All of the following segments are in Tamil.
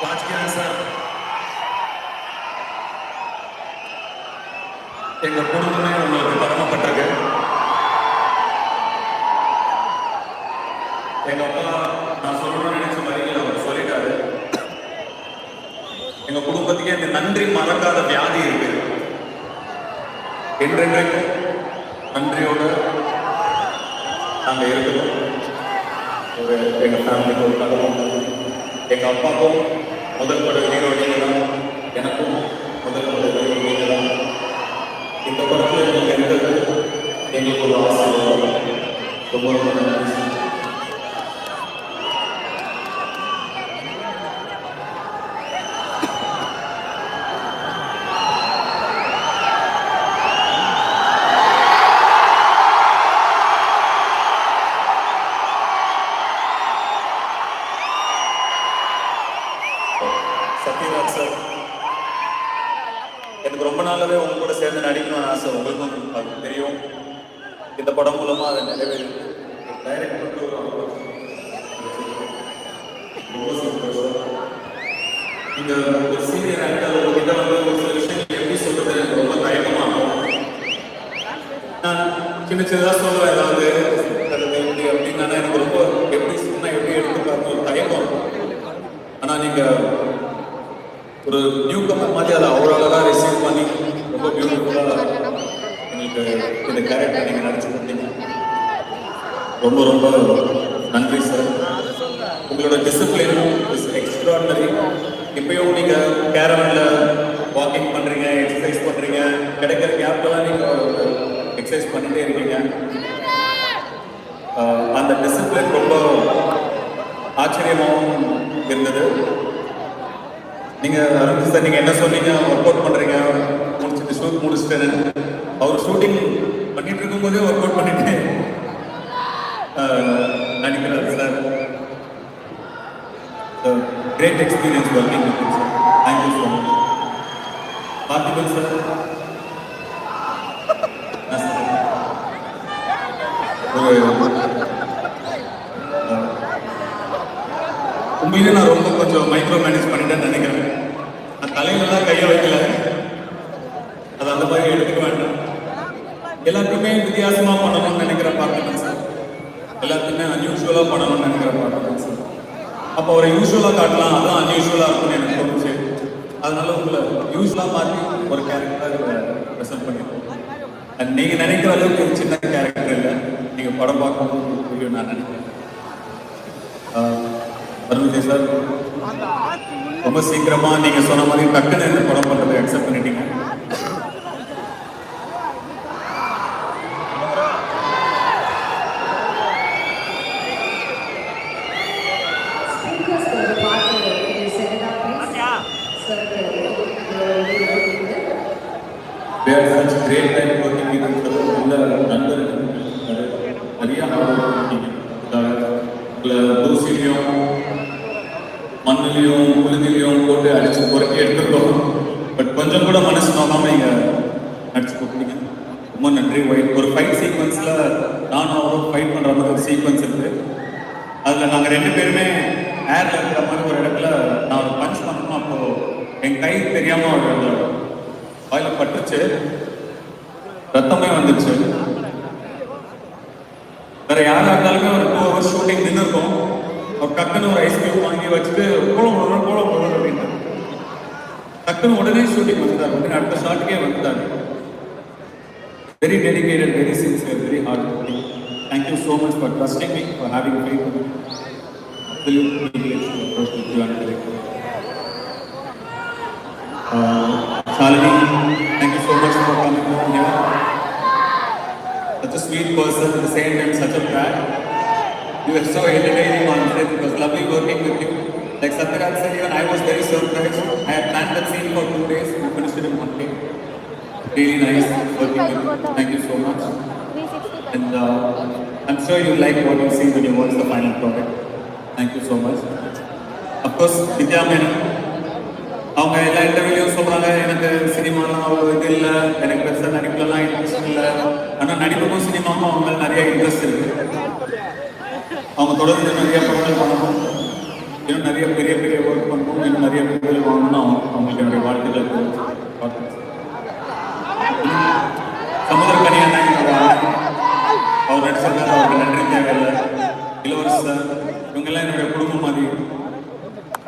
ராஜ்கிரண் சார், எங்க குடும்பமே உங்களுக்கு கடமைப்பட்டிருக்கு. எங்க அப்பா நான் சொல்லணும்னு நினைச்ச வரிகள் அவர் சொல்லிட்டாரு. எங்க குடும்பத்துக்கே இந்த நன்றி மறக்காத வியாதி இருக்கு. என்றென்றைக்கும் நன்றியோட நாங்க இருக்கிறோம். எங்க ஃபேமிலிக்கு ஒரு கதவு. எங்க அப்பாவுக்கும் முதல் படம் ஹீரோ நீங்க தான், எனக்கும் முதல் படம் ஹீரோ நீங்க தான். இந்த படத்தில் நீங்க இருந்தது எங்களுக்கு ஒரு ஆசீர்வாதம். ரொம்ப ரொம்ப நன்றி. சத்யராஜ் சார், எனக்கு ரொம்ப நாளாவே உங்க கூட சேர்ந்து நடிக்கணும்னு ஆசை. உங்களுக்கும் அது தெரியும். இந்த படம் மூலமா அதை நிறைவேறிருக்கு. டைரக்ட் பண்ணி ரொம்ப சந்தோஷம். நீங்க ஒரு சீனியர் ஆக்டர் உங்ககிட்ட வந்து ஒரு சில விஷயங்கள் எப்படி சொல்றது எனக்கு ரொம்ப தயக்கமா இருக்கும். நான் சின்ன சின்னதாக சொல்லுவேன், ஏதாவது எப்படி அப்படின்னா எனக்கு ரொம்ப எப்படி சொன்னா எப்படி எடுத்துக்காட்டு ஒரு தயக்கம் இருக்கும். ஆனா நீங்க ஒரு நியூ கமர் மாதிரி அதை அவரால் தான் ரிசீவ் பண்ணி ரொம்ப பியூட்டிஃபுல்லாக எங்களுக்கு இந்த கேரக்டர் நீங்கள் நடிச்சு கொடுத்தீங்க. ரொம்ப ரொம்ப நன்றி சார். உங்களோட டிசிப்ளினும் இஸ் எக்ஸ்ட்ராடனரி. இப்பயும் நீங்கள் கேரவனில் வாக்கிங் பண்ணுறீங்க, எக்ஸசைஸ் பண்ணுறீங்க, கிடைக்கிற கேப்லாம் நீங்கள் எக்ஸசைஸ் பண்ணிகிட்டே இருக்கீங்க. அந்த டிசிப்ளின் ரொம்ப ஆச்சரியமாகவும் இருந்தது. நீங்கள் அரவிந்த் சார், நீங்கள் என்ன சொன்னீங்க, ஒர்க் அவுட் பண்ணுறீங்க, முடிச்சுட்டு ஷூட் முடிச்சுட்டு அவர் ஷூட்டிங் பண்ணிட்டு இருக்கும்போதே ஒர்க் அவுட் பண்ணிட்டு நடிக்கிறார் sir. Great experience working with sir. Thank you so much. Parthiban sir, உண்மையிலே நான் ரொம்ப கொஞ்சம் மைக்ரோ மேனேஜ் பண்ணிட்டேன்னு நினைக்கிறேன். நான் தலையிலலாம் கையை வைக்கல, அது அந்த மாதிரி எடுத்துக்க வேண்டாம். எல்லாத்தையுமே வித்தியாசமா பண்ணணும்னு நினைக்கிற பார்த்திபன் சார், எல்லாத்தையுமே அன்யூஷுவலா பண்ணணும்னு நினைக்கிற பார்த்திபன் சார். அப்போ ஒரு யூஸ்வலா காட்டலாம், அதான் அன்யூஷுவலா இருக்கும்னு எனக்கு தோணுச்சு. அதனால உங்களை யூஸ்வலா மாற்றி ஒரு கேரக்டர் ப்ரெசென்ட் பண்ணிருக்கோம். நீங்க நினைக்கிற அளவுக்கு ஒரு சின்ன கேரக்டர் இல்லை. நீங்க படம் பார்க்கணும் புரியும் நான் நினைக்கிறேன். அருண் சார், ரொம்ப சீக்கிரமா நீங்க சொன்ன மாதிரி டக்குன்னு இந்த படம் பண்றதை அக்செப்ட் பண்ணிட்டீங்க. We had such great time working with each other. நல்ல நண்பர்கள், நிறைய தூசிலையும் மண்ணிலையும் புழுதிலையும் போட்டு அடிச்சு பொறுக்கி எடுத்துருக்கோம். பட் கொஞ்சம் கூட மனசு நோக்காம நீங்க நடிச்சு கொடுத்தீங்க. ரொம்ப நன்றி. ஒரு ஃபைட் சீக்வன்ஸ்ல நானும் அவரும் ஃபைட் பண்ற மாதிரி ஒரு சீக்வன்ஸ் இருக்கு. அதுல நாங்க ரெண்டு பேருமே ஏர்ல இருக்கிற மாதிரி ஒரு இடத்துல நான் ஒரு பஞ்ச் பண்ணணும். அப்போ என் கை தெரியாம ஒரு வாயில பட்டுச்சு, ரத்தமே வந்துச்சு. வேற யாரா இருந்தாலுமே ஒரு 2 hours ஷூட்டிங் நின்று இருக்கும். ஒரு டக்குன்னு ஒரு ஐஸ்கிரீம் வாங்கி வச்சுட்டு போல அப்படின்னு டக்குன்னு உடனே ஷூட்டிங் வந்துட்டார். உடனே அடுத்த ஷாட்டுக்கே வந்துட்டாரு. Very dedicated, very sincere, very hard working. Thank you so much for trusting me, for having faith in me. Shalini, thank you so much for coming here. Such a sweet person, at the same time such a brat. You were so entertaining on set. It was lovely working with you. Like Satyaraj said, even I was very surprised. I had planned that scene for 2 days. We finished it in 1 day. Really nice working with you. Thank you so much. And I'm sure you like what you see when you watch the final product. Thank you so much. Of course, Vidya Menon. அவங்க எல்லா இன்டர்வியூலையும் சொல்கிறாங்க, எனக்கு சினிமாலாம் அவ்வளோ இது இல்லை, எனக்கு பெருசாக நடிப்புலலாம் இன்ட்ரெஸ்ட் இல்லை. ஆனால் நடிப்புக்கும் சினிமாவும் அவங்களுக்கு நிறைய இன்ட்ரெஸ்ட் இருக்குது. அவங்க தொடர்ந்து நிறைய படங்கள் பண்ணணும். இன்னும் நிறைய பெரிய பெரிய ஒர்க் பண்ணணும், இன்னும் நிறைய பேர் வாங்கணும். அவங்களுக்கு என்னுடைய வாழ்க்கையில் சமுதிரக்கனியான அவர் நடிச்சிருந்தார். அவருக்கு நன்றி தேவையில்லை. இளவரசர் இவங்கெல்லாம் என்னுடைய குடும்பம் மாதிரி.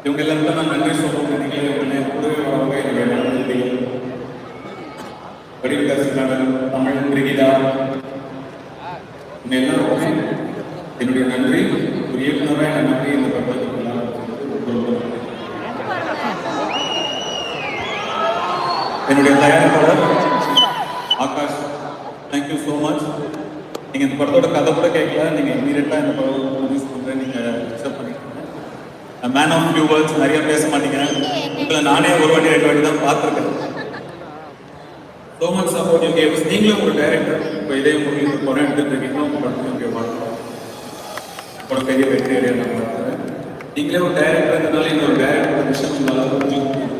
இவங்க எல்லாருக்கும் நான் நன்றி சொல்லுவோம். நீங்களே இவங்களே கூடவே என்னுடைய வடிவகாசிக்கான தமிழ் கிரிகிதா எல்லாருக்குமே என்னுடைய நன்றி. ஒரு இயக்குனராக என் நன்றி இந்த பக்கத்துக்கு என்னுடைய தயாரிப்பாளர் ஆகாஷ், தேங்க்யூ ஸோ மச். நீங்கள் இந்த படத்தோட கதை கூட கேட்கல, நீங்கள் இமீடியட்டாக இந்த படம் ரிலீஸ் பண்ணுறேன், நீங்கள் அக்செப்ட் பண்ணிக்கோங்க. மேன் ஆஃப் ஃபியூ வேர்ட்ஸ், நிறைய பேச மாட்டேங்கிறேன். உங்களை நானே ஒரு வாட்டி 2 வாட்டி தான் பார்த்துருக்கேன். So much support you gave. நீங்களும் ஒரு டைரக்டர், இப்போ இதே மூவியில் ஒரு படம் எடுத்துட்டு இருக்கீங்கன்னா உங்கள் படத்துக்கு வாழ்க்கை படம் பெரிய வெற்றி அடைய நான் பார்க்குறேன். நீங்களே ஒரு டைரக்டர் இருந்தனால இன்னொரு டைரக்டர் விஷயம் நல்லா புரிஞ்சுக்கணும்.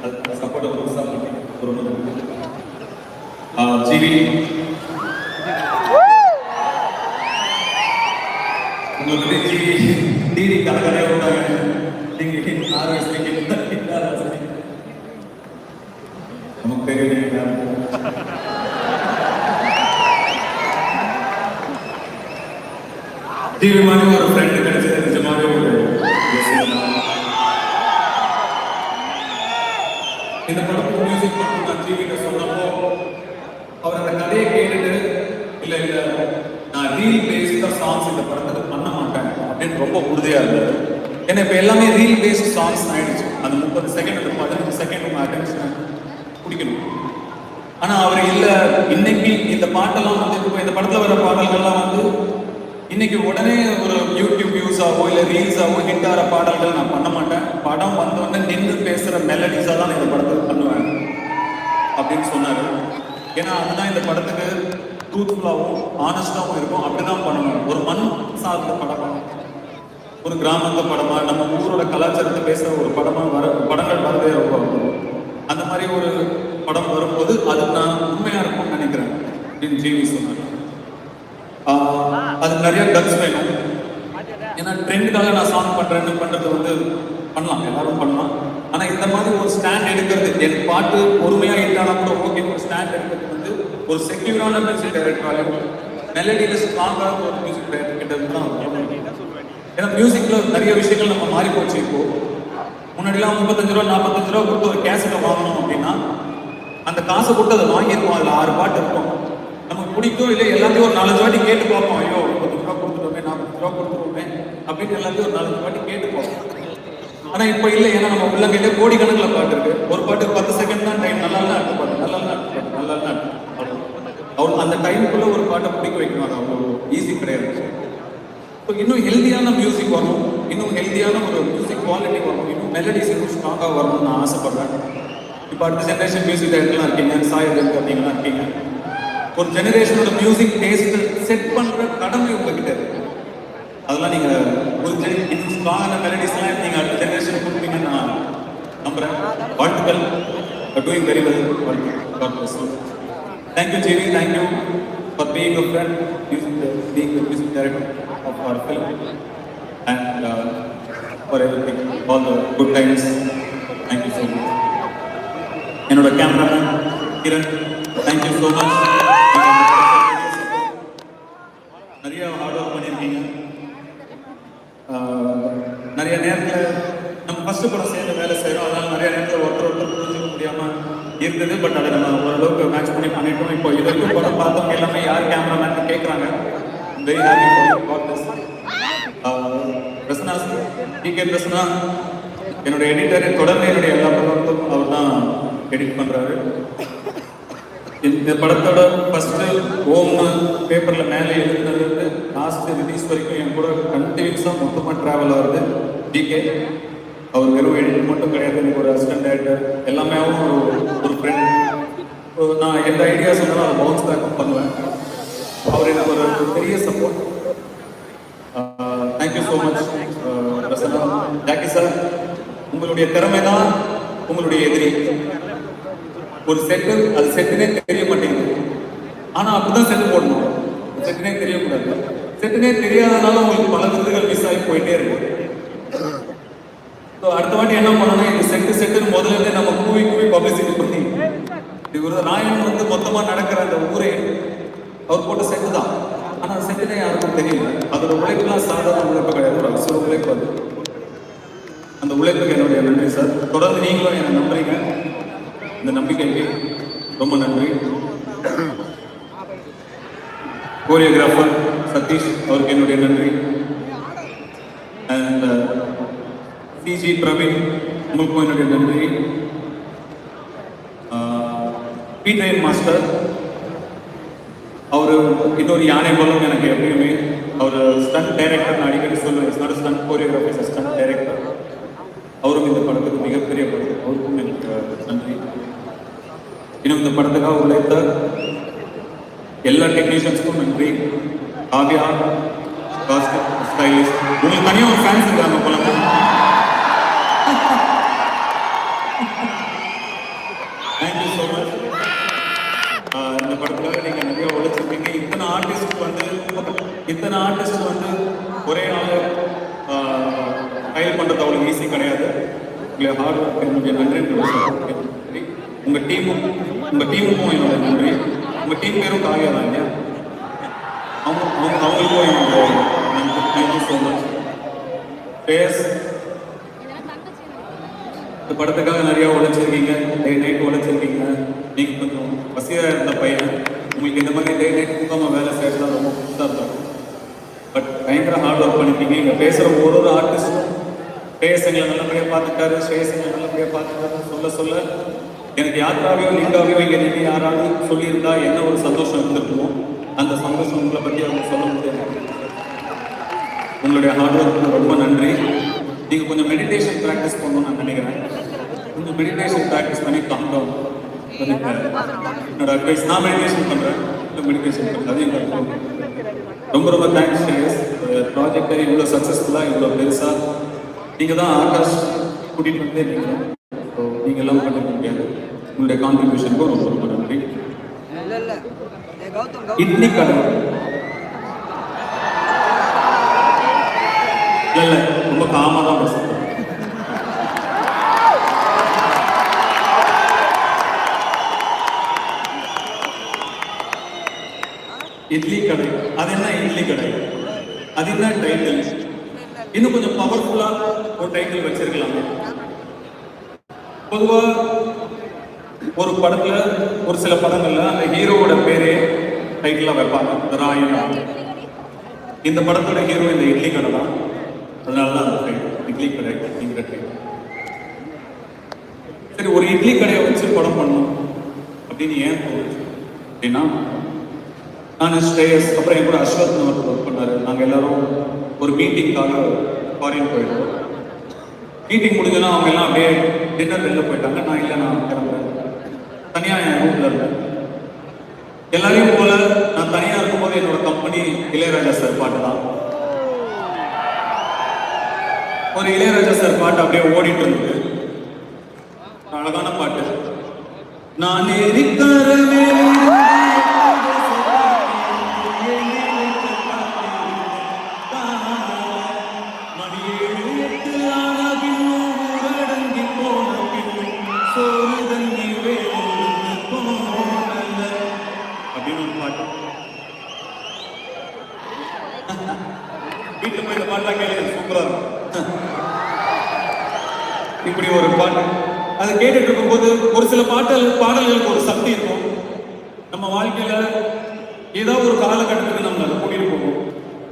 அது சப்போர்ட்டை புதுசாக பண்ணி ஒரு ஜிவி உங்களுக்கு ஜிவி டிவி கலக்கலையாக விட்டாங்க. நீங்கள் 6 வயசுக்கு நமக்கு தெரியல. ஜிவி மாதிரி ஒரு ஃப்ரெண்டு கிடைச்சது நிஜமாவே ஒரு இந்த படத்துக்கு மியூசிக் பண்ண நான் ஜிவிட்ட சொன்னப்போ அவர் அந்த கதையை கேட்டுட்டு இல்லை நான் ரீல் பேஸ்டாக சாங்ஸ் இந்த படத்துக்கு பண்ண மாட்டேன் அப்படின்னு ரொம்ப உறுதியாக இருந்தது. ஏன்னா இப்போ எல்லாமே ரீல் பேஸ்ட் சாங்ஸ் ஆயிடுச்சு. அந்த 30 செகண்ட் 15 செகண்ட் உங்கள் அட்டென்ஷன் பிடிக்கணும். ஆனால் அவர் இல்லை, இன்னைக்கு இந்த பாட்டெல்லாம் வந்து இப்போ இந்த படத்தில் வர பாடல்கள்லாம் வந்து இன்னைக்கு உடனே ஒரு யூடியூப் வியூஸாவோ இல்லை ரீல்ஸாவோ ஹிட் ஆகிற பாடல்கள் நான் பண்ண மாட்டேன். படம் வந்தோடனே நின்று பேசுகிற மெலடிஸாக தான் இந்த படத்துக்கு பண்ணுவேன் அப்படின்னு சொன்னார். ஏன்னா அதுதான் இந்த படத்துக்கு ட்ரூத்ஃபுல்லாகவும் ஆனஸ்டாகவும் இருக்கும். அப்படிதான் பண்ணணும். ஒரு மண் சார்ந்த படமா, ஒரு கிராமத்து படமா, நம்ம ஊரோட கலாச்சாரத்தை பேசுகிற ஒரு படங்கள் வரதே ரொம்ப அந்த மாதிரி ஒரு படம் வரும்போது அது நான் உண்மையாக இருக்கும்னு நினைக்கிறேன் அப்படின்னு ஜிவி சொன்னார். அதுக்கு நிறைய கட்ஸ் வேணும். ஏன்னா ட்ரெண்டுக்காக நான் சாங் பண்ணுறது வந்து பண்ணலாம், எல்லாரும் பண்ணலாம். ஆனால் இந்த மாதிரி ஒரு ஸ்டாண்ட் எடுக்கிறது, என் பாட்டு பொறுமையாக இருந்தானா கூட ஓகே, ஒரு ஸ்டாண்ட் எடுக்கிறது வந்து ஒரு செக்யூரான மியூசிக் டைரக்டராக மெலடியில் ஸ்ட்ராங்காக ஒரு மியூசிக் டைரக்டர் கிட்ட தான். ஏன்னா மியூசிக்கில் நிறைய விஷயங்கள் நம்ம மாறி போச்சு. இப்போ முன்னாடிலாம் 35 ரூபா 45 ரூபா கொடுத்து ஒரு கேசட்டை வாங்கணும் அப்படின்னா அந்த காசை கொடுத்து அதை வாங்கியிருப்போம். அதில் 6 பாட்டு இருக்கும். நமக்கு பிடிக்கும் இல்லை, எல்லாத்தையும் ஒரு 4-5 வாட்டி கேட்டு பார்ப்போம். ஐயோ 30 ரூபா கொடுத்துட்டோமே, 40 ரூபா கொடுத்துருவோமே அப்படின்னு எல்லாத்தையும் ஒரு 4-5 வாட்டி கேட்டு பார்ப்போம். ஆனால் இப்போ இல்லை. ஏன்னா நம்ம உள்ள கேட்டு கோடிக்கணக்கில் பாட்டு இருக்கு. ஒரு பாட்டுக்கு 10 செகண்ட் தான் டைம். நல்லா அடுத்த பாட்டு, நல்லா அவ்வளோ அந்த டைமுக்குள்ள ஒரு பாட்டை பிடிக்க வைக்கணும். அது அவ்வளோ ஈஸி கிடையாது. ஸோ இன்னும் ஹெல்த்தியான மியூசிக் வரணும், இன்னும் ஹெல்த்தியான ஒரு மியூசிக் குவாலிட்டி வரணும், இன்னும் மெலடிஸ் இன்னும் ஸ்ட்ராங்காக வரணும்னு நான் ஆசைப்படுறேன். இப்போ அடுத்த ஜென்ரேஷன் மியூசிக் டைரக்டர்லாம் இருக்கீங்க, சாய் அப்படிங்கலாம் இருக்கீங்க. ஒரு ஜெனரேஷனோட மியூசிக் டேஸ்ட் செட் பண்ணுற கடமை உங்ககிட்ட இருக்கு. அதெல்லாம் நீங்கள் புரிஞ்சு இன்னும் ஸ்ட்ராங்கான மெலடிஸ்லாம் நீங்கள் அடுத்த ஜெனரேஷன் கொடுப்பீங்கன்னு நான் நம்புகிறேன். வாழ்த்துக்கள். Doing very well. வாழ்த்துக்கள். Thank you GV. Thank you for being a friend, being the music director of our film, and for everything, all the good times. Thank you so much. என்னோட cameraman Kiran, thank you so much. நிறைய ஹார்ட் ஒர்க் பண்ணியிருக்கீங்க. நிறைய நேரத்தில் நம்ம ஃபர்ஸ்ட் படம் சேர்ந்து வேலை செய்கிறோம். அதனால் நிறைய நேரத்தில் ஒருத்தர் புரிஞ்சுக்க முடியாமல் இருந்தது. பட் அதை நம்ம ஓரளவுக்கு மேட்ச் பண்ணி பண்ணிட்டோம். இப்போ இது வரைக்கும் படம் பார்த்தவங்க எல்லாமே யார் கேமராமேன் கேட்குறாங்க. Very happy for this. Prasanna, DK Prasanna என்னுடைய எடிட்டர். தொடர்ந்து என்னுடைய எல்லா படத்தும் அவர் தான் எடிட் பண்ணுறாரு. இந்த படத்தோட ஃபர்ஸ்ட் ஓம் பேப்பரில் மேலே எழுதுனது லாஸ்ட் ரிலீஸ் வரைக்கும் என் கூட கண்டினியூஸாக மொத்தமாக ட்ராவல் ஆகுது. டிகே அவர் வெறும் எடிட் மட்டும் கிடையாது, எனக்கு ஒரு அசிஸ்டன்ட் டைரக்டர், எல்லாமே ஒரு ஃப்ரெண்ட். நான் எந்த ஐடியா சொன்னாலும் அதை பவுன்ஸ் பேக்கும் பண்ணுவேன். அவர் எனக்கு ஒரு பெரிய support. Thank you so much Prasanna. Jackie sir, உங்களுடைய திறமை தான் உங்களுடைய எதிரி. ஒரு செட்டு, அது செட்டுனே தெரிய மாட்டேங்குது. ஆனால் அப்படிதான் செட்டு போடணும். செட்டுனே தெரியக்கூடாது. செட்டுனே தெரியாதனால உங்களுக்கு பல விருதுகள் மிஸ் ஆகி போயிட்டே இருக்கு. அடுத்த வாட்டி என்ன பண்ணணும், இந்த செட்டுன்னு முதல்ல இருந்தே நம்ம கூவி பப்ளிசிட்டி பண்ணி இவர் ராயன் வந்து மொத்தமா நடக்கிற அந்த ஊரே அவர் போட்ட செட்டு தான். ஆனா செட்டுனே யாருக்கும் தெரியல. அதோட உழைப்புலாம் சாதாரண உழைப்பு கிடையாது, ஒரு அசுர உழைப்பு அது. அந்த உழைப்புக்கு என்னுடைய நன்றி சார். தொடர்ந்து நீங்களும் என்னை நம்புறீங்க, இந்த நம்பிக்கைக்கு ரொம்ப நன்றி. கோரியோகிராஃபர் சதீஷ் அவருக்கு என்னுடைய நன்றி. அண்ட் சிஜி பிரவீன் உங்களுக்கும் என்னுடைய நன்றி. பீட்ரைன் மாஸ்டர் அவர் இன்னொரு யானை போலும் எனக்கு எப்பயுமே. அவர் ஸ்டண்ட் டைரக்டர், நான் அடிக்கடி சொல்லுவேன், it's not stunt choreographer, stunt director. அவரும் இந்த படத்துக்கு மிகப்பெரிய படம், அவருக்கும் எனக்கு நன்றி. இன்னும் இந்த படத்துக்காக உழைத்த எல்லா டெக்னீஷியன்ஸ்க்கும் நன்றி. காவ்யா, பாஸ்கர், ஸ்டைலிஸ்ட், உங்களுக்கு தனியாக ஒரு ஃபேன்ஸ் இருக்காங்க போல. Thank you so much. இந்த படத்துக்காக நீங்கள் நிறைய உழைச்சிருக்கீங்க. இத்தனை ஆர்டிஸ்ட் வந்து ஒரே நாள் ஃபைல் பண்ணுறது அவ்வளோ ஈஸி கிடையாது. உங்களை ஹார்ட் ஒர்க் என்னுடைய நன்றி. உங்கள் டீமுக்கும் என்னோட நன்றி. உங்கள் டீம் பேரும் காவியா தான் இல்லையா? அவங்களுக்கும் என்னோட நன்றி. Thank you so much. பேஸ் இந்த படத்துக்காக நிறையா உழைச்சிருக்கீங்க, டே நைட் உழைச்சிருக்கீங்க. நீங்கள் கொஞ்சம் வசதியாக இருந்த பையன், உங்களுக்கு இந்த மாதிரி டே நைட் தூக்காமல் வேலை செய்யறதுலாம் ரொம்ப புதுசாக இருக்கும். பட் பயங்கர ஹார்ட் ஒர்க் பண்ணிட்டீங்க. இங்கே பேசுகிற ஒரு ஆர்டிஸ்டும் பேசுங்களை நல்லபடியாக பார்த்துட்டாரு, ஸ்டேஷங்களை நல்லபடியாக பார்த்துட்டாரு. சொல்ல எனக்கு யாத்திராவையோ லிங்காவையோ இங்கே நின்று யாராவது சொல்லியிருந்தா என்ன ஒரு சந்தோஷம் இருந்திருக்குமோ, அந்த சந்தோஷம் உங்களை பற்றி அவங்க சொல்ல முடியாது. உங்களுடைய ஹார்ட் ஒர்க்கு ரொம்ப நன்றி. நீங்கள் கொஞ்சம் மெடிடேஷன் ப்ராக்டிஸ் பண்ணணும்னு நான் நினைக்கிறேன். கொஞ்சம் மெடிடேஷன் ப்ராக்டிஸ் பண்ணி காம் டவுன். என்னோட அட்வைஸ், நான் மெடிடேஷன் பண்ணுறேன், மெடிடேஷன் பண்ணுறேன். அதையும் கற்றுக்கோங்க. ரொம்ப தேங்க்ஸ் ஸ்ரேயஸ். ப்ராஜெக்டை இவ்வளோ சக்ஸஸ்ஃபுல்லாக, இவ்வளோ பெருசாக நீங்கள் தான் ஆகாஷ் கூட்டிகிட்டு வந்தே நீங்கள். ஸோ நீங்கள் எல்லாம் பண்ணிக்க முடியாது. உங்களுடைய கான்ட்ரிபியூஷனுக்கும் ரொம்ப நன்றி. இட்லி கடை இல்லை ரொம்ப காமாக தான் பேசுகிறேன். இட்லி கடை, அது என்ன இட்லி கடை, அது என்ன டைட்டில்? இன்னும் கொஞ்சம் பவர்ஃபுல்லா ஒரு டைட்டில் வச்சிருக்கலாமே. பொதுவா ஒரு படத்துல, ஒரு சில படங்கள்ல அந்த ஹீரோவோட பேரே டைட்டிலா வைப்பாங்க, ராயனா. இந்த படத்தோட ஹீரோ இந்த இட்லி கடை தான், அதனாலதான் அந்த டைட்டில் இட்லி கடை அப்படிங்கிற டைட்டில். சரி, ஒரு இட்லி கடையை வச்சு படம் பண்ணணும் அப்படின்னு ஏன் தோணுச்சு அப்படின்னா, நான் ஸ்ரேயஸ் அப்புறம் என் கூட அஸ்வத் ஒர்க் பண்ணாரு. நாங்கள் எல்லாரும் ஒரு மீட்டிங்காக ஃபாரின் போயிட்டோம். மீட்டிங் முடிஞ்சோன்னா அவங்க எல்லாம் அப்படியே டின்னர் வெளில போயிட்டாங்க. நான் இல்லை, நான் கிளம்புறேன். தனியாக என் ரூம்ல இருந்தேன். எல்லாரையும் போல நான் தனியாக இருக்கும்போது என்னோட கம்பெனி இளையராஜா சார் பாட்டு தான். ஒரு இளையராஜா சார் பாட்டு அப்படியே ஓடிட்டு இருந்தது. அழகான பாட்டு. நான் எரிக்கரவே வீட்டுல போய் இந்த பாட்டெல்லாம் கேட்க சூப்பரா இருக்கும். இப்படி ஒரு பாட்டு அதை கேட்டுட்டு இருக்கும்போது ஒரு சில பாடல்களுக்கு ஒரு சக்தி இருக்கும். நம்ம வாழ்க்கையில ஏதாவது ஒரு காலகட்டத்துக்கு நம்ம அதை கூட்டிட்டு போவோம்.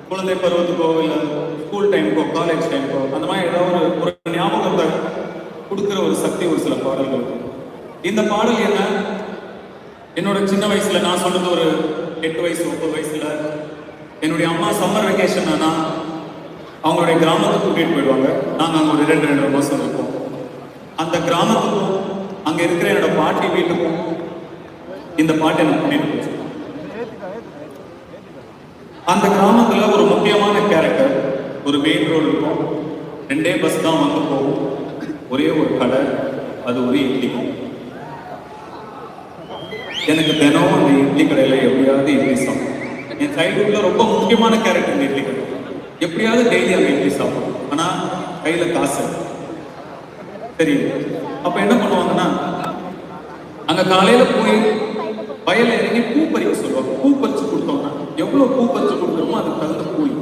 குழந்தை பருவத்துக்கோ இல்லை ஸ்கூல் டைமுக்கோ காலேஜ் டைமுக்கோ அந்த மாதிரி ஏதாவது ஒரு ஞாபகத்தை கொடுக்குற ஒரு சக்தி ஒரு சில பாடல்கள். இந்த பாடல் என்ன, என்னோட சின்ன வயசுல நான் சொன்னது ஒரு 8 வயசு 9 வயசுல என்னுடைய அம்மா சம்மர் வெக்கேஷன் ஆனா அவங்களுடைய கிராமத்துக்கு கூட்டிட்டு போயிடுவாங்க. நாங்கள் அங்கே ஒரு 2 மாதம் இருப்போம். அந்த கிராமத்துக்கும் அங்கே இருக்கிற என்னோட பாட்டி வீட்டுக்கும் இந்த பாட்டை எனக்கு கூட்டிட்டு போச்சு. அந்த கிராமத்தில் ஒரு முக்கியமான கேரக்டர், ஒரு மெயின் ரோடு இருக்கும். 2 பஸ் தான் வந்து போகும். ஒரே ஒரு கடை, அது ஒரு இட்லி. எனக்கு தினம் அந்த இட்லி கடையில் எப்படியாவது இட்லி சாப்பிடும். என் சைல்ட்ஹுட்ல ரொம்ப முக்கியமான கேரக்டர் இந்த இட்லி கடை. எப்படியாவது டெய்லி அந்த இட்லி சாப்பிடும். ஆனால் கையில் காசு. தெரியும். அப்ப என்ன பண்ணுவாங்கன்னா, அங்க காலையில போய் வயல்ல இறங்கி பூ பறிக்க சொல்லுவாங்க. பூ பறிச்சு கொடுத்தோம்னா எவ்வளவு பூ பறிச்சு கொடுக்குறோமோ அதுக்கு தகுந்த கூலி.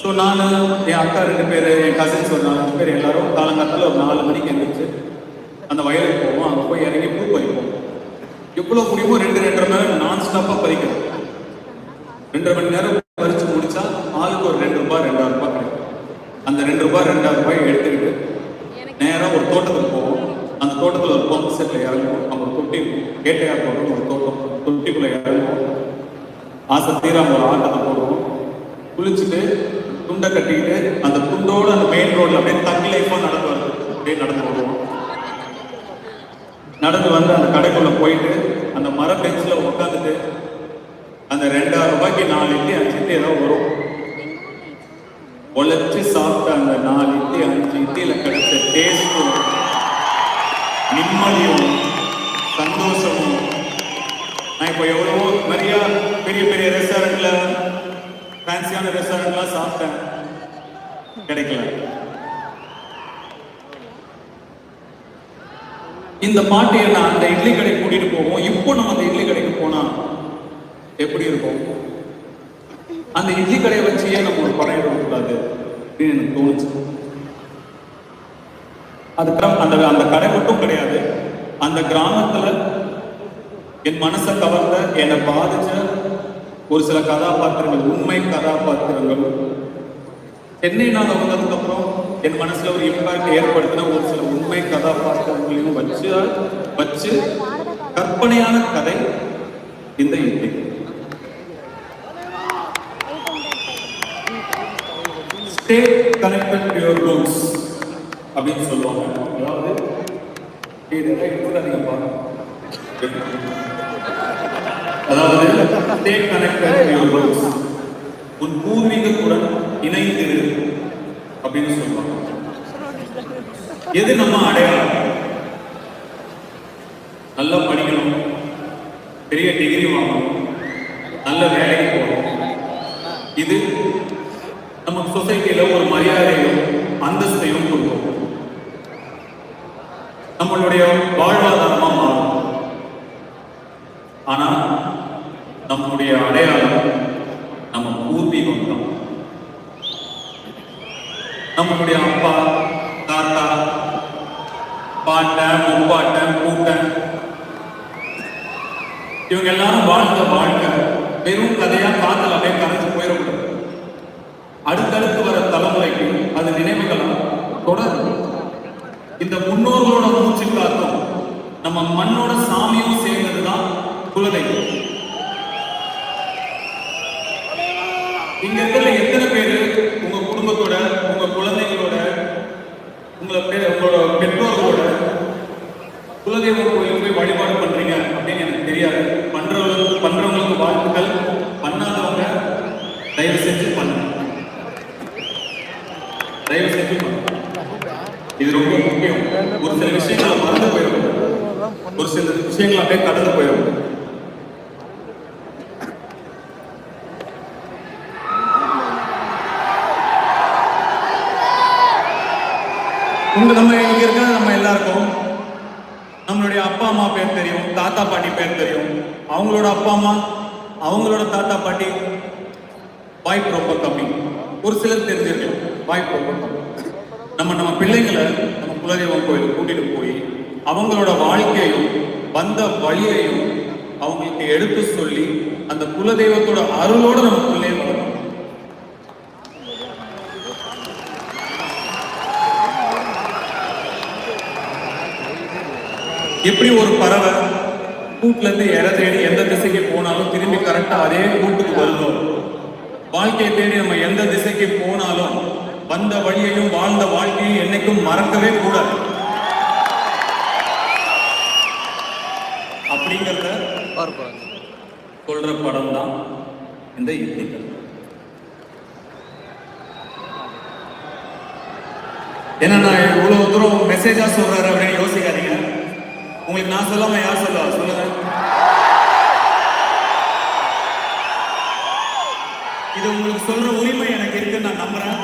ஸோ நான் என் அக்கா 2 பேர், என் கசின்ஸ் ஒரு 4 பேர் எல்லாரும் காலங்காலத்தில் ஒரு 4 மணிக்கு எழுந்திரிச்சு அந்த வயலுக்கு போவோம். அங்கே போய் இறங்கி பூ பறிப்போம். எவ்வளோ முடியுமோ 2-2.5 மணி நேரம் நான் ஸ்டாப்பாக பறிக்கணும். 2.5 மணி நேரம் பறிச்சு முடிச்சா ஆளுக்கு ஒரு ₹2 2,000 கிடைக்கும். அந்த ₹2 2,000 எடுத்துக்கிட்டு நேராக ஒரு தோட்டத்துக்கு போவோம். அந்த தோட்டத்தில் ஒரு பம்ப் செட்டில் இறங்குவோம். நம்ம ஒரு தொட்டி கேட்டையார் போடுறோம், ஒரு தோட்டம் தொட்டிக்குள்ளே இறங்குவோம். ஆசை தீராம ஒரு ஆட்டத்தை போடுவோம். குளிச்சுட்டு துண்டை கட்டிக்கிட்டு அந்த துண்டோடு அந்த மெயின் ரோட்ல அப்படியே தண்ணி லைஃபாக நடந்து வருது. அப்படியே நடந்து வருவோம். நடந்து வந்து அந்த கடைக்குள்ள போயிட்டு அந்த மர பெஞ்சில் உட்காந்துட்டு அந்த ₹2,000 4 இட்லி 5 இட்லி ஏதோ வரும். உழைச்சி சாப்பிட்ட அந்த 4 இட்லி 5 இட்லியில கிடைச்ச டேஸ்டும் நிம்மதியும் சந்தோஷமும். நான் இப்போ எவ்வளவோ நிறைய பெரிய பெரிய ரெஸ்டாரண்ட்ல ஃபேன்சியான ரெஸ்டாரண்ட்லாம் சாப்பிட்டேன், கிடைக்கல. இந்த பாட்டு என்ன அந்த இட்லி கடை கூட்டிட்டு போவோம். இப்போ நம்ம அந்த இட்லி கடைக்கு போனா எப்படி இருக்கும்? அந்த இட்லி கடையை வச்சே நம்ம ஒரு படம் எடுக்கக்கூடாது அப்படின்னு எனக்கு தோணுச்சு. அதுக்கப்புறம் அந்த கடை மட்டும் கிடையாது, அந்த கிராமத்துல என் மனசை கவர்ந்த, என்னை பாதிச்ச ஒரு சில கதாபாத்திரங்கள், உண்மை கதாபாத்திரங்கள், சென்னை நாங்கள் வந்ததுக்கு அப்புறம் என் மனசுல ஒரு இம்பாக்ட் ஏற்படுத்தின ஒரு சில உண்மை கதாபாத்திரங்களையும் வச்சு கற்பனையான கதை இந்த idli. Stay connected to your roots அப்படின்னு சொல்லுவாங்க. அதாவது stay connected to your roots, உன் பூர்வீகத்துடன் இணைந்திரு அப்படின்னு சொல்லுவாங்க. எது நம்ம அடையாளம்? நல்லா படிக்கணும், பெரிய டிகிரி வாங்கணும், நல்ல வேலைக்கு போகணும். இது நம்ம சொசைட்டியில ஒரு மரியாதையும் அந்தஸ்தையும் கொடுக்கும், நம்மளுடைய வாழ்வாதாரமா மாறும். ஆனா நம்முடைய அடையாளம் நம்ம பூர்வீகம் தான். நம்மளுடைய அப்பா, தாத்தா, பாட்டன், முப்பாட்டன், கூட்டன், இவங்க எல்லாரும் வாழ்ந்த வாழ்க்கை வெறும் கதையா காதல் அப்படியே கரைஞ்சு போயிடக்கூடாது. அடுத்தடுத்து வர தலைமுறைக்கு அது நினைவுகளா தொடரும். இந்த முன்னோர்களோட மூச்சு காத்தும் நம்ம மண்ணோட சாமியும் சேர்ந்ததுதான் குலதெய்வம். இங்க இருக்கிற எத்தனை பேரு உங்க குடும்பத்தோட, உங்க குழந்தைகளோட, உங்களோட பெற்றோர்களோட குலதெய்வம் கோயிலுக்கு போய் வழிபாடு பண்றீங்க அப்படின்னு எனக்கு தெரியாது. பண்றவங்களுக்கு வாழ்த்துக்கள், பண்ணாதவங்க தயவு செஞ்சு பண்ணுங்க, தயவு செஞ்சு பண்ணுங்க. இது ரொம்ப முக்கியம். ஒரு சில விஷயங்களை மறந்து போயிடும், ஒரு சில விஷயங்கள் அப்படியே கடந்து போயிடும். நம்ம இங்க இருக்கிற நம்ம எல்லாருக்கும் நம்மளுடைய அப்பா அம்மா பேர் தெரியும், தாத்தா பாட்டி பேர் தெரியும். அவங்களோட அப்பா அம்மா, அவங்களோட தாத்தா பாட்டி வாய்ப்பு ரொம்ப கம்மி. ஒரு சிலர் தெரிஞ்சிருக்கலாம், வாய்ப்பு ரொம்ப கம்மி. நம்ம பிள்ளைங்களை நம்ம குலதெய்வம் கோயிலுக்கு கூட்டிட்டு போய் அவங்களோட வாழ்க்கையையும் வந்த வழியையும் அவங்களுக்கு எடுத்து சொல்லி அந்த குலதெய்வத்தோட அருளோட நம்ம பிள்ளைய வளர்க்கணும். எப்படி ஒரு பறவை கூட்டுல இருந்து இற தேடி எந்த திசைக்கு போனாலும் திரும்பி கரெக்டா அதே கூட்டுக்கு வருதோ, வாழ்க்கையை தேடி நம்ம எந்த திசைக்கு போனாலும் வந்த வழியையும் வாழ்ந்த வாழ்க்கையும் என்னைக்கும் மறக்கவே கூடாது. அப்படிங்கிறத சொல்ற படம் தான் இந்த இட்லிகள். ஏன்னா நான் இவ்வளவு தூரம் மெசேஜா சொல்றாரு அப்படின்னு யோசிக்காதீங்க. உங்களுக்கு நான் சொல்லாம யார் சொல்லுவா? சொல்லுங்க. இது உங்களுக்கு சொல்ற உரிமை எனக்கு இருக்குன்னு நான் நம்புறேன்.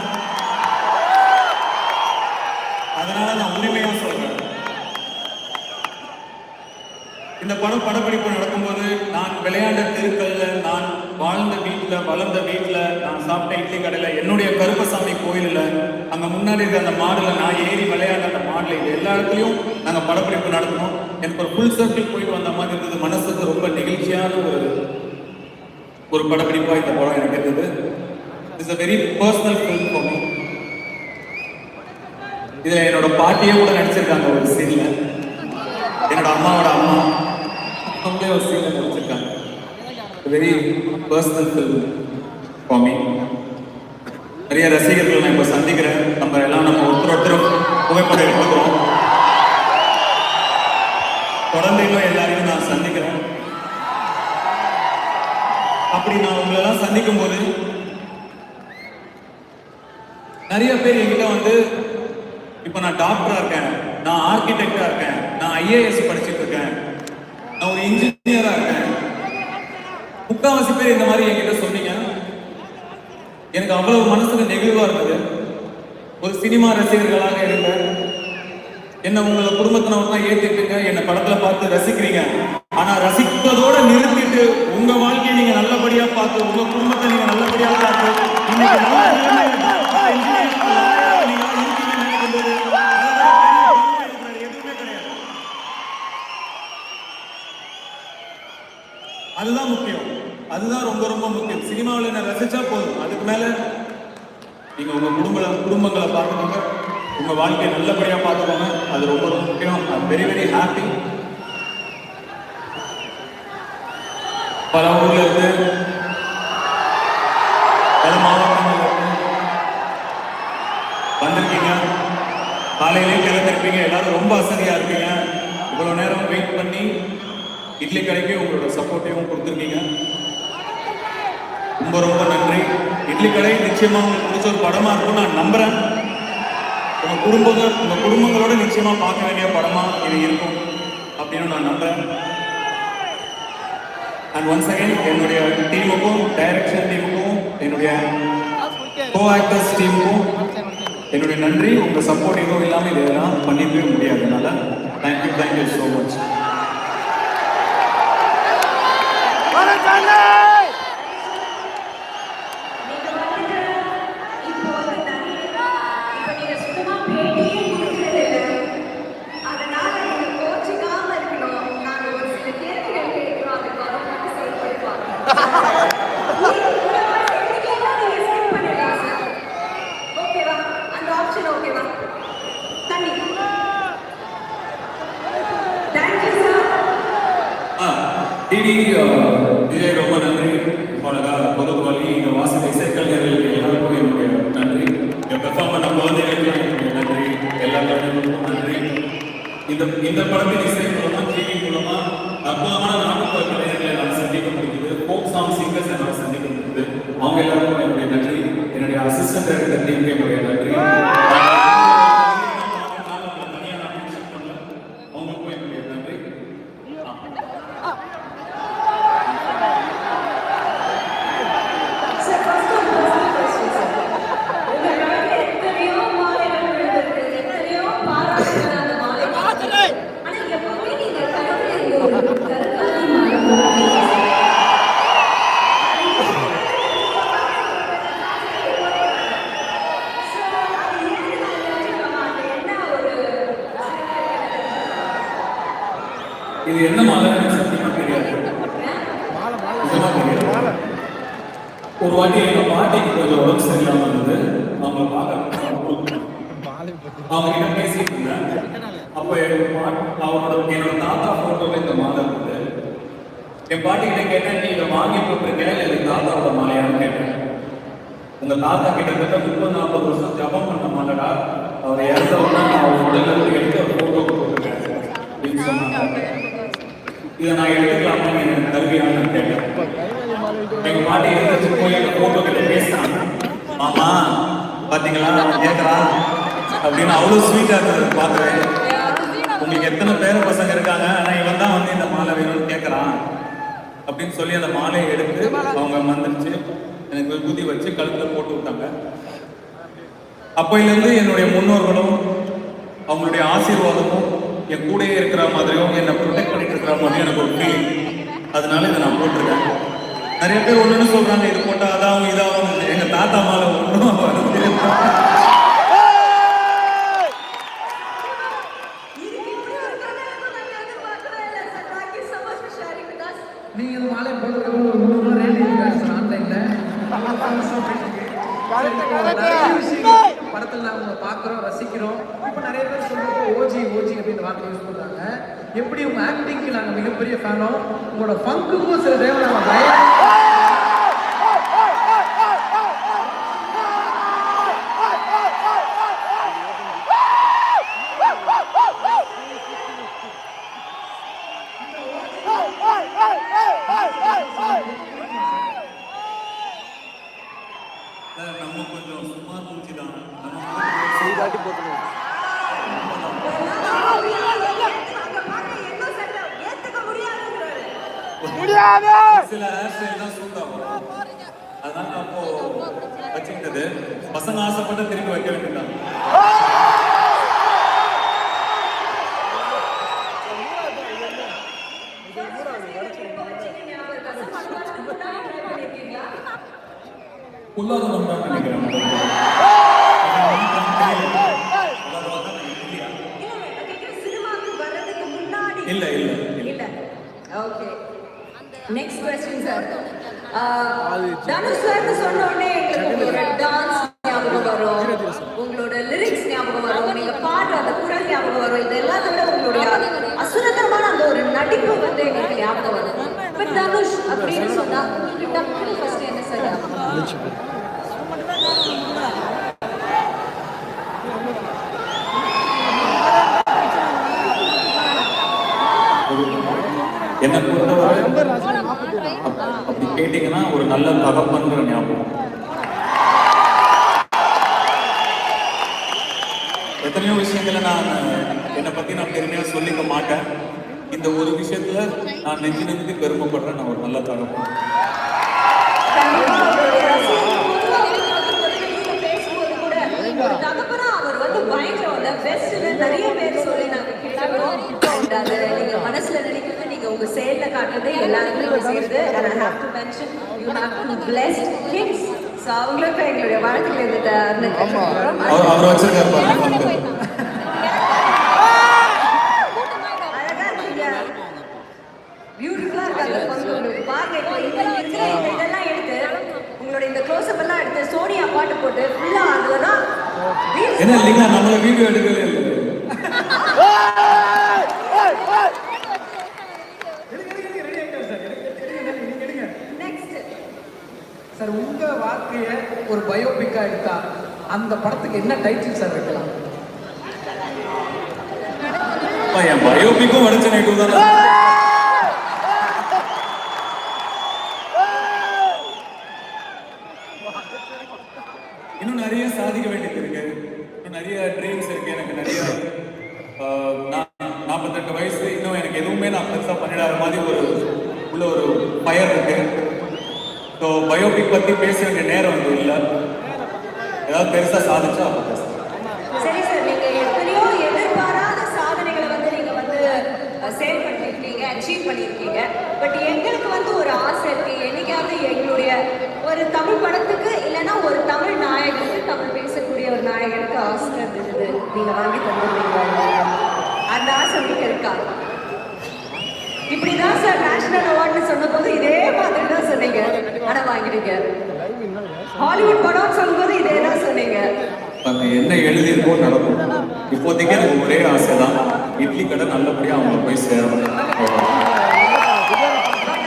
அதனால நான் உரிமையா சொல்றேன். இந்த படப்பிடிப்பு நடக்கும்போது நான் விளையாண்ட தெருக்கல்ல, நான் வாழ்ந்த வீட்டுல, வளர்ந்த வீட்டுல, நான் சாப்பிட்ட இட்லி கடையில, என்னுடைய கருப்பசாமி கோயிலில், அங்க முன்னாடி இருக்க அந்த மாடுல நான் ஏறி விளையாண்ட அந்த மாடுல, இது எல்லா இடத்துலயும் நாங்க படப்பிடிப்பு நடத்தணும். எனக்கு ஒரு ஃபுல் சர்க்கிள் போயிட்டு வந்த மாதிரி இருந்தது. மனசுக்கு ரொம்ப நெகிழ்ச்சியான ஒரு படப்பிடிப்பா இந்த படம் எனக்கு இருந்தது. It's a very personal film for me. இதுல என்னோட பாட்டியே கூட நடிச்சிருக்காங்க ஒரு சீன்ல. என்னோட அம்மாவோட அம்மா அவங்களே ஒரு சீன்ல நடிச்சிருக்காங்க. Very personal film for me. நிறைய ரசிகர்கள் நான் இப்போ சந்திக்கிறேன். நம்ம ஒருத்தர் புகைப்படம் எடுத்துக்கிறோம். தொடர்ந்து இன்னும் எல்லாரையும் நான் சந்திக்கிறேன். அப்படி நான் உங்களெல்லாம் சந்திக்கும் போது நிறைய பேர் என்கிட்ட வந்து, இப்போ நான் டாக்டரா இருக்கேன், நான் ஆர்கிடெக்டா இருக்கேன், நான் IAS படிச்சுட்டு இருக்கேன், நான் ஒரு இன்ஜினியரா இருக்கேன், முக்காவாசி பேர் இந்த மாதிரி என்கிட்ட சொன்னீங்க. எனக்கு அவ்வளவு மனசுக்கு நெகிழ்வா இருந்தது. ஒரு சினிமா ரசிகர்களாக இருங்க, என்ன உங்களை குடும்பத்தினவங்க ஏத்திட்டுங்க, என்ன படத்துல பார்த்து ரசிக்கிறீங்க. ஆனா ரசிப்பதோட நிறுத்திட்டு உங்க வாழ்க்கையை நீங்க நல்லபடியா பார்த்து, உங்க குடும்பத்தை நீங்க நல்லபடியா பார்த்து, அதுதான் முக்கியம். அதுதான் ரொம்ப ரொம்ப முக்கியம். சினிமாவில் என்ன ரசிச்சா போதும். அதுக்கு மேல நீங்க உங்க குடும்பங்களை பார்த்துக்கோங்க, உங்க வாழ்க்கையை நல்லபடியா பார்த்துக்கோங்க. அது ரொம்ப ரொம்ப முக்கியம். I'm very very happy. பல ஊர்ல இருந்து, பல மாவட்டங்கள்ல வந்திருக்கீங்க. காலையிலேயே கிளம்பிருப்பீங்க. எல்லாரும் ரொம்ப அசதியா இருப்பீங்க. இவ்வளவு நேரம் வெயிட் பண்ணி இட்லி கடைக்கு உங்களோட சப்போர்ட்டையும் கொடுத்துருக்கீங்க. ரொம்ப ரொம்ப நன்றி. இட்லி கடை நிச்சயமா உங்களுக்கு பிடிச்ச ஒரு படமா இருக்கும் நான் நம்புறேன். உங்க குடும்பங்களோட நிச்சயமா பார்க்க வேண்டிய படமா இது இருக்கும் அப்படின்னு நான் நம்புறேன். அண்ட் ஒன்ஸ் அகைன் என்னுடைய டீமுக்கும், டைரக்ஷன் டீமுக்கும், என்னுடைய கோ ஆக்டர்ஸ் டீமுக்கும் என்னுடைய நன்றி. உங்க சப்போர்ட் எதுவும் இல்லாமல் இதெல்லாம் பண்ணிக்கவே முடியாதுனால தேங்க்யூ ஸோ மச். விஜய் ரொம்ப நன்றி. பொதுவாளி இந்த வாசக இசைக்கலைஞர்களுக்கு எல்லாருக்கும் என்னுடைய நன்றி. பெர்ஃபார்ம் பண்ண குழந்தைகளுக்கு என்னுடைய நன்றி. எல்லா கலைஞர்களுக்கும் நன்றி. இந்த படத்தின் இசை மூலமா, டிவி மூலமா அற்புதமான நாட்டுப்புற கலைஞர்களை என்னால் சந்திக்க முடியுது. ஃபோக் சாங் சிங்கர்ஸ் என்னால் சந்திக்க முடியுது. அவங்க எல்லாருக்கும் என்னுடைய நன்றி. என்னுடைய அசிஸ்டன்ட் டைரக்டர் டீமுக்கு என்னுடைய நன்றி. அவங்களுக்கும் என்னுடைய நன்றி. இது என்ன மாலை சத்தியமா தெரியாது. ஒரு வாட்டி எங்க பாட்டிக்கு கொஞ்சம் உடம்பு சரியில்லாம இருந்தது. அவங்க பார்க்க அவங்க கிட்ட பேசிட்டு இருந்தேன். அப்ப என்னோட தாத்தா போட்டோல இந்த மாலை இருந்தது. என் பாட்டி கிட்ட கேட்டேன், நீ இதை வாங்கி போட்டிருக்கேன், இது தாத்தாவோட மாலையான்னு கேட்டேன். உங்க தாத்தா கிட்டத்தட்ட 30-40 வருஷம் ஜபம் பண்ண மாலடா, அவர் இறந்தவொன்னா நான் அவர் உடல்ல இருந்து எடுத்து ஒரு போட்டோ போட்டிருக்கேன் அப்படின்னு சொன்னாங்க. இதை நான் எடுத்துக்கலாமா, எனக்கு கல்வியானு கேட்டேன். எங்க பாட்டி எழுந்திரிச்சு போய் எங்க போட்டோ கிட்ட பேசினாங்க. மாமா பாத்தீங்களா கேட்கறா அப்படின்னு அவ்வளவு ஸ்வீட்டா இருந்தது பார்க்கவே. உங்களுக்கு எத்தனை பேர பசங்க இருக்காங்க, ஆனா இவன் தான் வந்து இந்த மாலை வேணும்னு கேட்கறான் அப்படின்னு சொல்லி அந்த மாலையை எடுத்து அவங்க மந்திரிச்சு எனக்கு விபூதி வச்சு கழுத்துல போட்டு விட்டாங்க. அப்பையிலேருந்து என்னுடைய முன்னோர்களும் அவங்களுடைய ஆசீர்வாதமும் என் கூடயே இருக்கிற மாதிரியும் என்னை ப்ரொடெக்ட் பண்ணிட்டு இருக்கிற மாதிரியும் எனக்கு ஒரு ஃபீலிங். அதனால இதை நான் போட்டிருக்கேன். நிறைய பேர் ஒண்ணுன்னு சொல்றாங்க, இது போட்டா அதாவும் இதாகும். எங்க தாத்தா மேல ஒன்றும் நீங்க இந்த மாலை போடுறதுக்கு ஒரு 300 ரேட் இருக்கு சார் ஆன்லைன்ல. படத்துல நாங்க பாக்குறோம், ரசிக்கிறோம். இப்ப நிறைய பேர் சொல்றாங்க ஓஜி அப்படின்னு வார்த்தை யூஸ் பண்றாங்க. எப்படி உங்க ஆக்டிங்க்கு நாங்க மிகப்பெரிய ஃபேனோ, உங்களோட ஃபங்குக்கும் சில தேவை நாங்க நம்ம கொஞ்சம் சுமார் மூச்சு தான் சில ஹேர் ஸ்டைல் தான் சூட் ஆகும். அதனால நான் அப்போ வச்சுக்கிட்டது. பசங்க ஆசைப்பட்டு திரும்பி வைக்க வேண்டியதான். உள்ளாத வந்தான் நினைக்கிறேன். இல்ல இல்ல இல்ல. Okay, next question sir. Dhanush sir சொன்ன உடனே உங்களுக்கு டான்ஸ் ஞாபகம் வரும், உங்களோட லிரிக்ஸ் ஞாபகம் வரும், நீங்க பாடுற அந்த குரல் ஞாபகம் வரும். இது எல்லாத்தை விட உங்களுடைய அசுரகரமான அந்த ஒரு நடிப்பு வந்து எங்களுக்கு ஞாபகம் வரும். பட் தனுஷ் அப்படின்னு சொன்னா உங்களுக்கு டக்குனு ஃபர்ஸ்ட் என்ன சார் ஞாபகம்? என்ன பொறுத்தவரை அப்படி கேட்டீங்கன்னா ஒரு நல்ல தகப்பன்ற ஞாபகம். எத்தனையோ விஷயங்களை நான் என்னை பத்தி நான் பெருமையா சொல்லிக்க மாட்டேன். இந்த ஒரு விஷயத்துல நான் நெஞ்சு பெருமைப்படுறேன். நான் ஒரு நல்ல தகப்பன். நீங்க மனசுல நினைக்கிறது, நீங்க உங்க செயல்ல காட்டுறது எல்லாருமே செய்யுது. And I have to mention, you have two blessed kids. So அவங்களுக்கு எங்களுடைய வாழ்க்கையில இருந்த அவர் வச்சிருக்காரு. அழகா நீங்க பியூட்டிஃபுல்லா இருக்காங்க. பாருங்க, இதெல்லாம் எடுத்து உங்களோட இந்த க்ளோஸ்அப் எல்லாம் எடுத்து சோனியா பாட்டு போட்டு ஃபுல்லா அதுதான் என்ன இல்லைங்க, நம்மள வீடியோ எடுக்கவே இல்லை. சார் உங்க வாழ்க்கைய ஒரு பயோபிக்கா எடுத்தா அந்த படத்துக்கு என்ன டைட்டில் சார் வைக்கலாம்? என் பயோபிக்கும் வடிச்ச நைட்டு தானே. இன்னும் நிறைய சாதிக்க வேண்டியது இருக்கு. இன்னும் நிறைய ட்ரீம்ஸ் இருக்கு. எனக்கு நிறைய 48 வயசு. இன்னும் எனக்கு எதுவுமே நான் பெருசா பண்ணிடாத மாதிரி உள்ள ஒரு பயர் இருக்கு. ஸோ பயோபிக் பத்தி பேச வேண்டிய நேரம் வந்து இல்லை. ஏதாவது பெருசா சாதிச்சா அப்போ பேசுறேன். சரி சார், நீங்க எத்தனையோ எதிர்பாராத சாதனைகளை வந்து நீங்க வந்து செயல்படுத்திருக்கீங்க, அச்சீவ் பண்ணியிருக்கீங்க. பட் எங்களுக்கு வந்து ஒரு ஆசை இருக்கு, என்னைக்காவது எங்களுடைய ஒரு தமிழ் படத்துக்கு இல்லைன்னா ஒரு தமிழ் நாயகனுக்கு, தமிழ் பேசக்கூடிய ஒரு நாயகனுக்கு ஆஸ்கர் விருது நீங்க வாங்கி தந்துருவீங்க. அந்த ஆசை உங்களுக்கு இருக்கா? இப்படிதான் சார் நேஷனல் அவார்ட்னு சொன்ன போது இதே மாதிரி தான் சொன்னீங்க, ஆனா வாங்கிட்டீங்க. ஹாலிவுட் படம் சொல்லும்போது இதே தான் சொன்னீங்க. என்ன எழுதியிருக்கோ நடக்கும். இப்போதைக்கு எனக்கு ஒரே ஆசை தான், இட்லி கடை நல்லபடியா அவங்க போய் சேரணும்.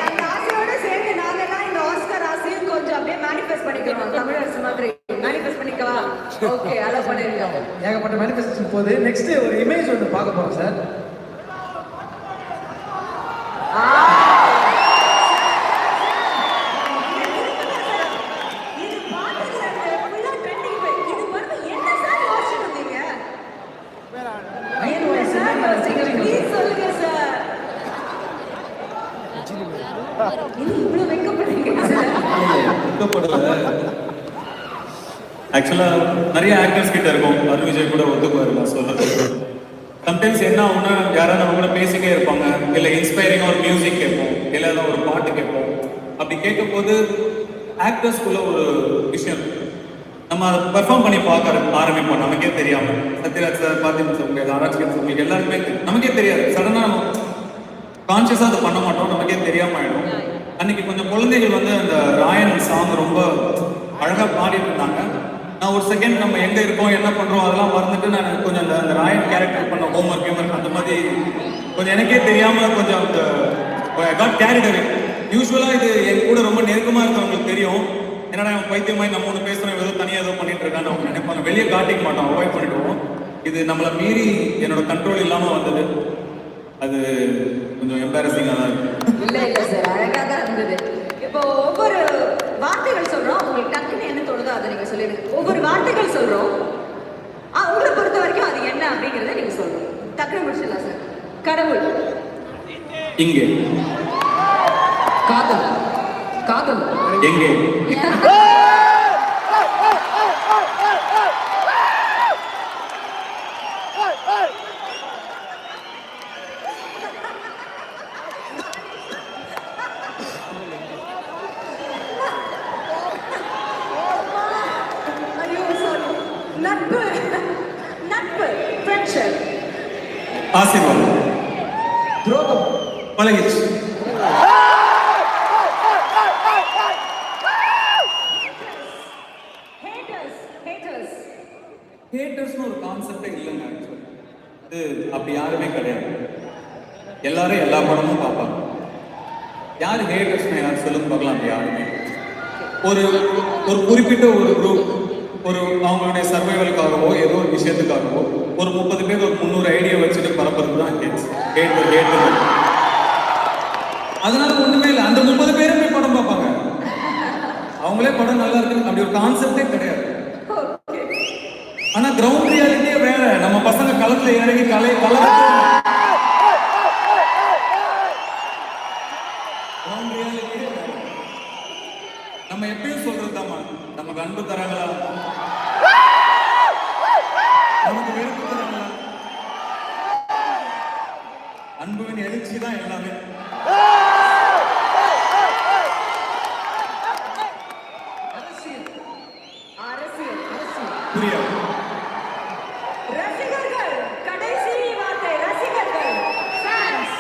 அந்த ஆசையோட சேர்ந்து நாங்கெல்லாம் இந்த ஆஸ்கர் ஆசையும் கொஞ்சம் அப்படியே மேனிஃபெஸ்ட் பண்ணிக்கிறோம். தமிழ் அரசு மாதிரி மேனிஃபெஸ்ட் பண்ணிக்கலாம். ஓகே, அலோ பண்ணிருக்கோம். ஏகப்பட்ட மேனிஃபெஸ்டேஷன் போது நெக்ஸ்ட் ஒரு இமேஜ் ஒன்று பார்க்க போறோம் சார். ஆக்சுவலா நிறைய ஆக்டர்ஸ் கிட்ட இருக்கும். அருண் விஜய் கூட ஒத்துக்குவாரு நான் சொல்றது. சம்டைம்ஸ் என்ன ஆகும்னா யாராவது நம்ம கூட பேசிட்டே இருப்பாங்க, இல்லை இன்ஸ்பைரிங்காக ஒரு மியூசிக் கேட்போம், இல்லை ஏதாவது ஒரு பாட்டு கேட்போம். அப்படி கேட்கும் போது ஆக்டர்ஸ்குள்ள ஒரு விஷயம் நம்ம அதை பெர்ஃபார்ம் பண்ணி பார்க்க ஆரம்பிப்போம் நமக்கே தெரியாம. சத்யராஜ் சார், பார்த்திபன் சார், உங்களுக்கு ஆராய்ச்சி உங்களுக்கு எல்லாருமே நமக்கே தெரியாது. சடனாக நம்ம கான்சியஸாக அதை பண்ண மாட்டோம், நமக்கே தெரியாம ஆயிடும். அன்னைக்கு கொஞ்சம் குழந்தைகள் வந்து அந்த ராயன் சாங் ரொம்ப அழகாக பாடிட்டு இருந்தாங்க. நான் ஒரு செகண்ட் நம்ம எங்கே இருக்கோம் என்ன பண்ணுறோம் அதெல்லாம் மறந்துட்டு நான் கொஞ்சம் அந்த ராயன் கேரக்டர் பண்ண ஹோம்ஒர்க் அந்த மாதிரி கொஞ்சம் எனக்கே தெரியாமல் கொஞ்சம் அந்த காட் கேரிட் அவே. யூஸ்வலாக இது என் கூட ரொம்ப நெருக்கமாக இருக்கவங்களுக்கு தெரியும். என்னடா அவன் பைத்தியமாய் நம்ம ஒன்று பேசுகிறோம், ஏதோ தனியாக ஏதோ பண்ணிட்டு இருக்கான்னு அவங்க நினைப்பாங்க. வெளியே காட்டிக்க மாட்டோம், அவாய்ட் பண்ணிடுவோம். இது நம்மளை மீறி என்னோட கண்ட்ரோல் இல்லாமல் வந்தது. அது கொஞ்சம் எம்பாரசிங்காக தான் இருக்கு. இல்லை இல்லை சார், அழகாக தான் இருந்தது. இப்போ ஒவ்வொரு வார்த்தைகள் சொல்கிறோம், உங்களுக்கு டக்குன்னு என்ன தோணுதோ அதை நீங்கள் சொல்லிடுங்க. ஒவ்வொரு வார்த்தைகள் சொல்கிறோம், உங்களை பொறுத்த வரைக்கும் அது என்ன அப்படிங்கிறத நீங்கள் சொல்லணும். டக்குனு முடிச்சிடலாம் சார். கடவுள், இங்கே. காதல், காதல் எங்கே. ஐயோ சாரி. நட்பு, நட்பு, ஃப்ரெண்ட்ஷிப். ஆசீர்வாதம். துரோகம், பழகிடுச்சு. ஹேட்டர்ஸ்னு ஒரு கான்செப்டே இல்லைங்க. ஆக்சுவலி அது அப்படி யாருமே கிடையாது. எல்லாரும் எல்லா படமும் பார்ப்பாங்க. யார் ஹேட்டர்ஸ்னு யாரும் சொல்லுங்க பார்க்கலாம். அப்படி யாருமே ஒரு ஒரு குறிப்பிட்ட ஒரு குரூப் ஒரு அவங்களுடைய சர்வைவலுக்காகவோ ஏதோ ஒரு விஷயத்துக்காகவோ ஒரு 30 பேர் ஒரு 300 ஐடியா வச்சுட்டு பரப்புறது தான் ஹேட்டர். அதனால ஒண்ணுமே இல்லை. அந்த 30 பேரும் போய் படம் பார்ப்பாங்க. அவங்களே படம் நல்லா இருக்கு அப்படி ஒரு கான்செப்டே கிடையாது. ஆனா கிரவுண்ட் ரியாலிட்டியே வேற. நம்ம பசங்க களத்துல இறங்கி கிரவுண்ட் ரியாலிட்டியே வேற. நம்ம எப்பயும் சொல்றதுதாமா, நமக்கு அன்பு தராங்களா, நமக்கு வெறுப்பு தராங்களா, அன்புவின் எழுச்சி தான் எல்லாமே. அரசியல், அரசியல், புரியாது. ரசிகர்கள், கடைசி வார்த்தை. ரசிகர்கள், fans.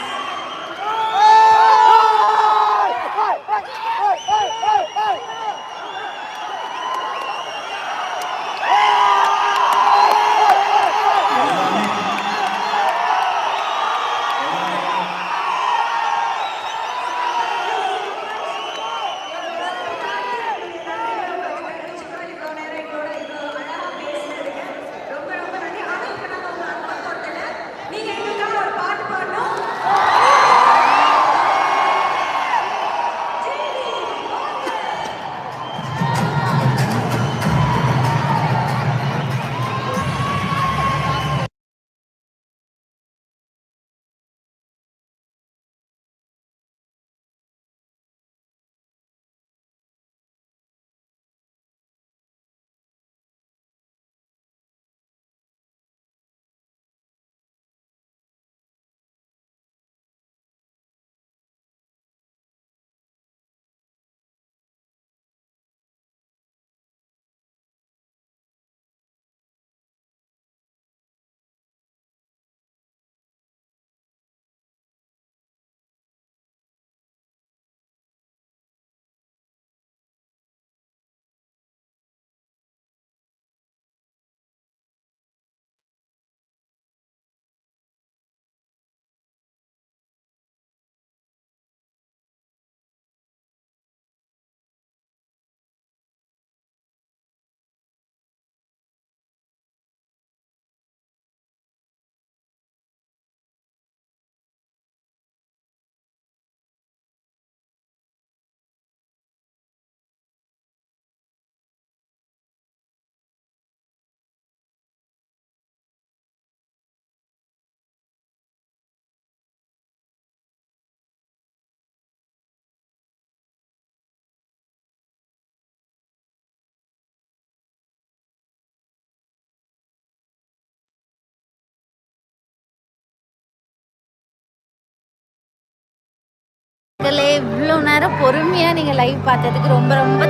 மக்களே, இவ்வளோ நேரம் பொறுமையாக நீங்கள் லைவ் பார்த்ததுக்கு ரொம்ப ரொம்ப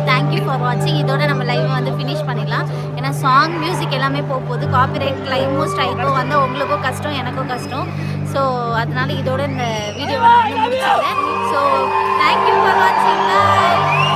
தேங்க்யூ ஃபார் வாட்சிங். இதோட நம்ம லைவ் வந்து ஃபினிஷ் பண்ணிடலாம். ஏன்னா சாங் மியூசிக் எல்லாமே போகுது. காப்பிரைட் கிளைமோ ஸ்ட்ரைக்கோ வந்து உங்களுக்கும் கஷ்டம், எனக்கும் கஷ்டம். ஸோ அதனால இதோட இந்த வீடியோவை நான் வந்து முடிச்சுக்கிறேன். ஸோ தேங்க்யூ ஃபார் வாட்சிங். பாய்.